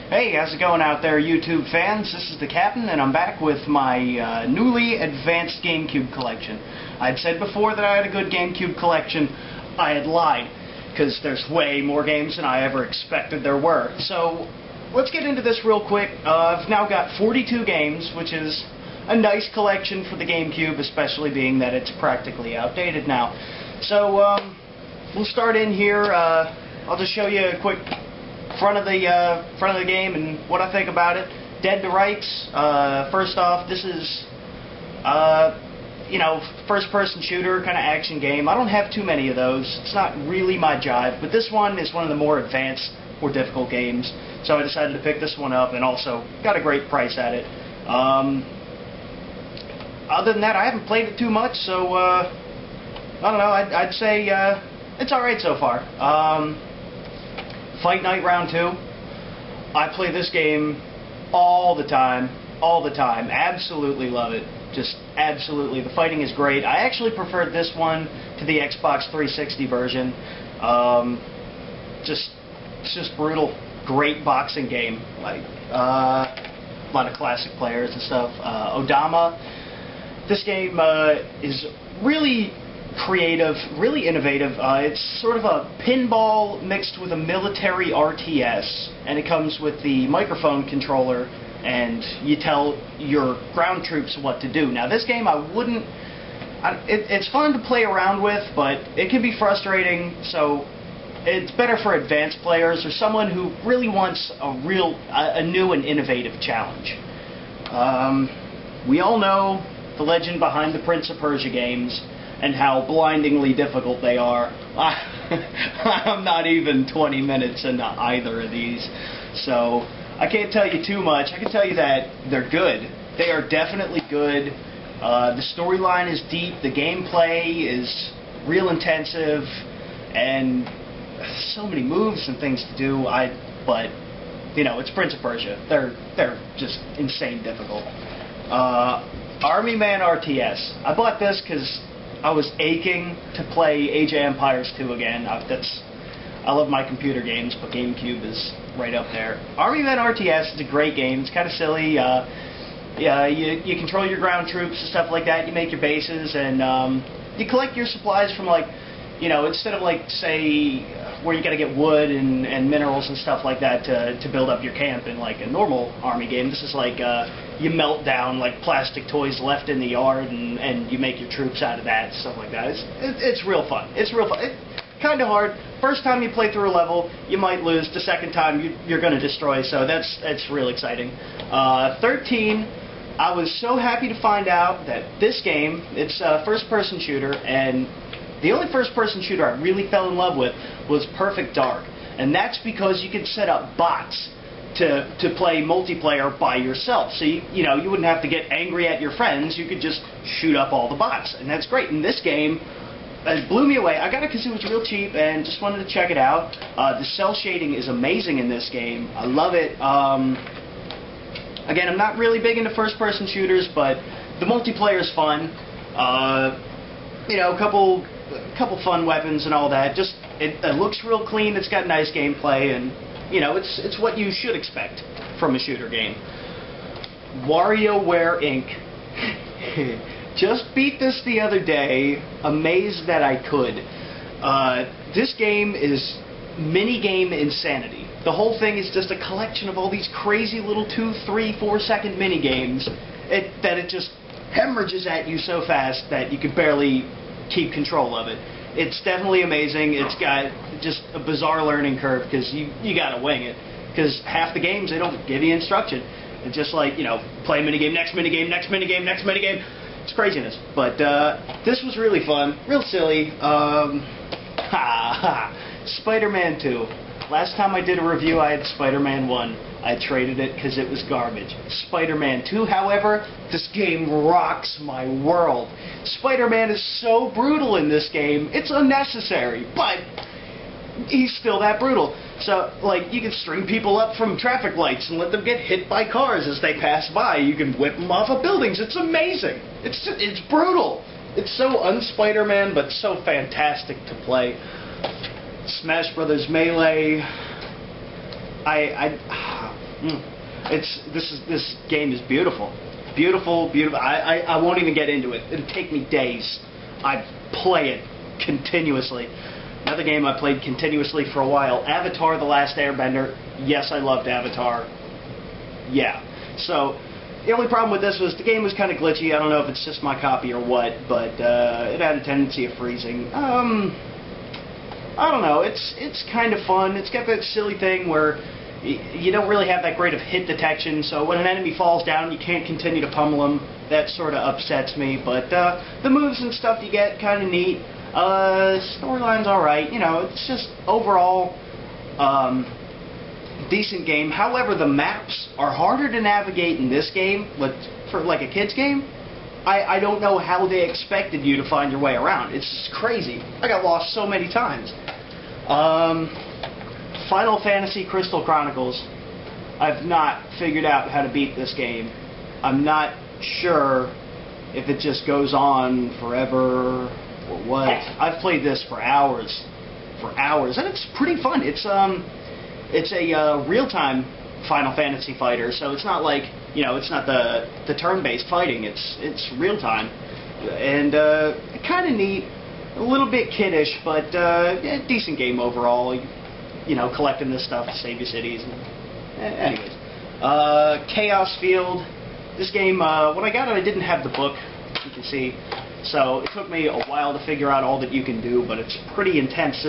Hey, how's it going out there, YouTube fans? This is the Captain, and I'm back with my newly advanced GameCube collection. I'd said before that I had a good GameCube collection. I had lied, because there's way more games than I ever expected there were. So, let's get into this real quick. I've now got 42 games, which is a nice collection for the GameCube, especially being that it's practically outdated now. So, we'll start in here. I'll just show you a quick front of the game and what I think about it. Dead to Rights. First off, this is first-person shooter kind of action game. I don't have too many of those. It's not really my jive, but this one is one of the more advanced, more difficult games. So I decided to pick this one up, and also got a great price at it. Other than that, I haven't played it too much, so I don't know. I'd say it's all right so far. Fight Night Round 2. I play this game all the time. Absolutely love it. Just absolutely. The fighting is great. I actually preferred this one to the Xbox 360 version. It's just brutal. Great boxing game. Like a lot of classic players and stuff. Odama. This game is really creative, really innovative. It's sort of a pinball mixed with a military RTS, and it comes with the microphone controller, and you tell your ground troops what to do. Now, this game it's fun to play around with, but it can be frustrating, so it's better for advanced players or someone who really wants a new and innovative challenge. We all know the legend behind the Prince of Persia games, and how blindingly difficult they are. I'm not even 20 minutes into either of these, so I can't tell you too much. I can tell you that they're good. They are definitely good. The storyline is deep, the gameplay is real intensive, and so many moves and things to do. But you know, it's Prince of Persia. They're just insane difficult. Army Man RTS. I bought this because I was aching to play Age of Empires 2 again. I love my computer games, but GameCube is right up there. Army Men RTS is a great game. It's kind of silly. You control your ground troops and stuff like that. You make your bases, and you collect your supplies from, like, instead of, like, say, where you got to get wood and minerals and stuff like that to build up your camp in, like, a normal army game. This is like you melt down, like, plastic toys left in the yard, and you make your troops out of that, stuff like that. It's real fun. It's real fun. It's kind of hard. First time you play through a level, you might lose. The second time, you're going to destroy, so that's real exciting. 13, I was so happy to find out that this game, it's a first-person shooter, and the only first-person shooter I really fell in love with was Perfect Dark, and that's because you could set up bots to play multiplayer by yourself. So you wouldn't have to get angry at your friends. You could just shoot up all the bots, and that's great. In this game, it blew me away. I got it because it was real cheap and just wanted to check it out. The cell shading is amazing in this game. I love it. Again, I'm not really big into first-person shooters, but the multiplayer is fun. A couple fun weapons and all that. Just it looks real clean. It's got nice gameplay, and it's what you should expect from a shooter game. WarioWare Inc. Just beat this the other day. Amazed that I could. This game is minigame insanity. The whole thing is just a collection of all these crazy little 2, 3, 4 second minigames that it just hemorrhages at you so fast that you can barely keep control of it. It's definitely amazing. It's got just a bizarre learning curve because you gotta wing it. Because half the games, they don't give you instruction. It's just like, play minigame, next minigame, next minigame, next minigame. It's craziness. But this was really fun, real silly. Spider-Man 2. Last time I did a review, I had Spider-Man 1. I traded it because it was garbage. Spider-Man 2, however, this game rocks my world. Spider-Man is so brutal in this game, it's unnecessary, but he's still that brutal. So, like, you can string people up from traffic lights and let them get hit by cars as they pass by. You can whip them off of buildings. It's amazing. It's brutal. It's so un-Spider-Man, but so fantastic to play. Smash Brothers Melee. This game is beautiful, beautiful, beautiful. I won't even get into it. It'll take me days. I play it continuously. Another game I played continuously for a while, Avatar: The Last Airbender. Yes, I loved Avatar. Yeah. So the only problem with this was the game was kind of glitchy. I don't know if it's just my copy or what, but it had a tendency of freezing. I don't know. It's kind of fun. It's got that silly thing where you don't really have that great of hit detection, so when an enemy falls down, you can't continue to pummel them. That sort of upsets me, but the moves and stuff you get, kind of neat. Storyline's alright. You know, it's just overall decent game. However, the maps are harder to navigate in this game, but for like a kid's game, I don't know how they expected you to find your way around. It's just crazy. I got lost so many times. Final Fantasy Crystal Chronicles. I've not figured out how to beat this game. I'm not sure if it just goes on forever or what. I've played this for hours, and it's pretty fun. It's a real-time Final Fantasy fighter, so it's not like, you know, it's not the turn-based fighting. It's real-time, and kind of neat, a little bit kiddish, but a decent game overall. You know, collecting this stuff to save your cities. Anyways, Chaos Field. This game, when I got it, I didn't have the book, you can see, so it took me a while to figure out all that you can do, but it's pretty intense.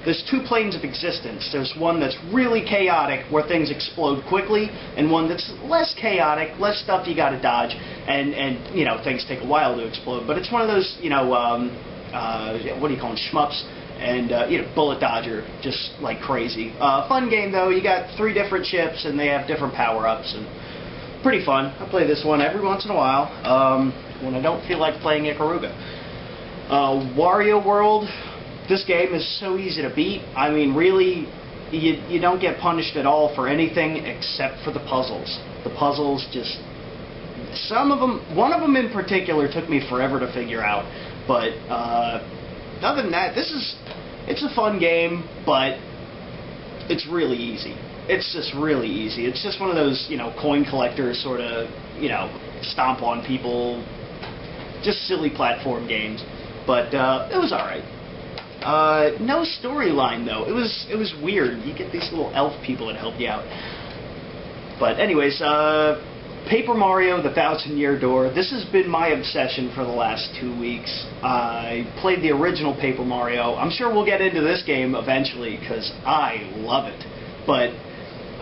There's two planes of existence. There's one that's really chaotic, where things explode quickly, and one that's less chaotic, less stuff you gotta dodge, and you know, things take a while to explode. But it's one of those, you know, what do you call them, shmups, and you know, bullet dodger, just like crazy. Fun game though. You got 3 different ships, and they have different power-ups, and pretty fun. I play this one every once in a while when I don't feel like playing Ikaruga. Wario World. This game is so easy to beat. I mean, really, you don't get punished at all for anything except for the puzzles. The puzzles just, some of them, one of them in particular took me forever to figure out. But other than that, it's a fun game, but it's really easy. It's just really easy. It's just one of those, you know, coin collector sort of, you know, stomp on people, just silly platform games. But it was alright. No storyline though. It was weird. You get these little elf people that help you out. But anyways, Paper Mario: The Thousand-Year Door. This has been my obsession for the last 2 weeks. I played the original Paper Mario. I'm sure we'll get into this game eventually because I love it. But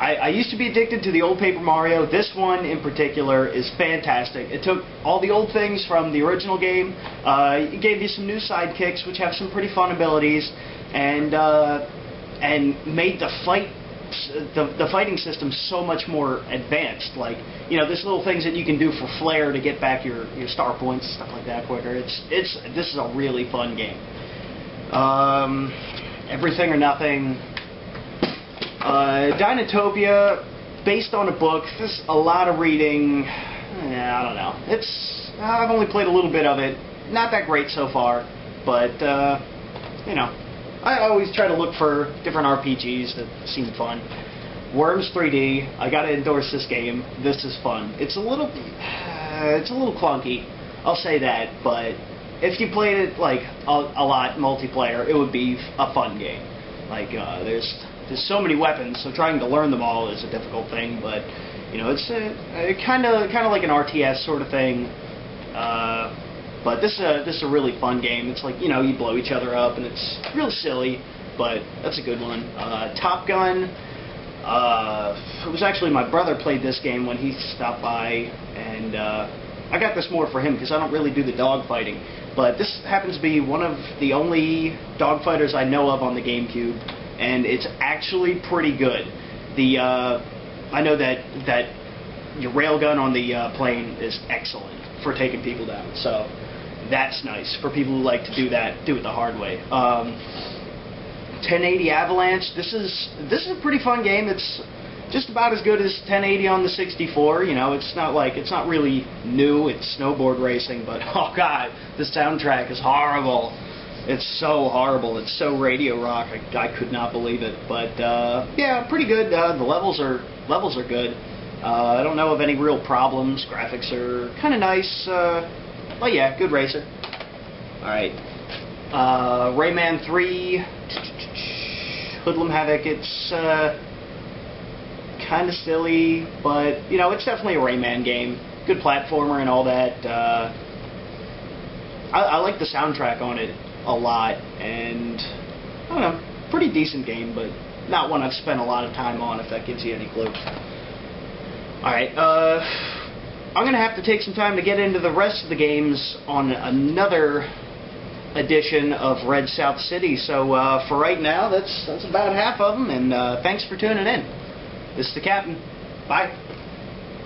I used to be addicted to the old Paper Mario. This one in particular is fantastic. It took all the old things from the original game, it gave you some new sidekicks which have some pretty fun abilities, and made the fighting system so much more advanced. Like, you know, there's little things that you can do for flair to get back your star points, stuff like that quicker. This is a really fun game. Everything or Nothing. Dinotopia, based on a book. There's a lot of reading. I don't know. I've only played a little bit of it. Not that great so far, but you know, I always try to look for different RPGs that seem fun. Worms 3D. I gotta endorse this game. This is fun. It's a little clunky, I'll say that, but if you played it like a lot multiplayer, it would be a fun game. Like there's so many weapons, so trying to learn them all is a difficult thing. But you know, it's kind of like an RTS sort of thing. But this is a really fun game. It's like, you know, you blow each other up, and it's real silly, but that's a good one. Top Gun. It was actually my brother played this game when he stopped by, and I got this more for him because I don't really do the dogfighting. But this happens to be one of the only dogfighters I know of on the GameCube, and it's actually pretty good. I know that your railgun on the plane is excellent for taking people down, so that's nice for people who like to do that, do it the hard way. 1080 Avalanche. This is a pretty fun game. It's just about as good as 1080 on the 64. You know, it's not really new. It's snowboard racing, but oh god, the soundtrack is horrible. It's so horrible. It's so radio rock. I could not believe it. But yeah, pretty good. The levels are Levels are good. I don't know of any real problems. Graphics are kind of nice. Oh yeah, good racer. Alright. Rayman 3. Hoodlum Havoc. It's kind of silly, but, you know, it's definitely a Rayman game. Good platformer and all that. I like the soundtrack on it a lot, and I don't know, pretty decent game, but not one I've spent a lot of time on, if that gives you any clue. Alright, I'm going to have to take some time to get into the rest of the games on another edition of RedSouthCity, so for right now, that's about half of them, and thanks for tuning in. This is the Captain. Bye.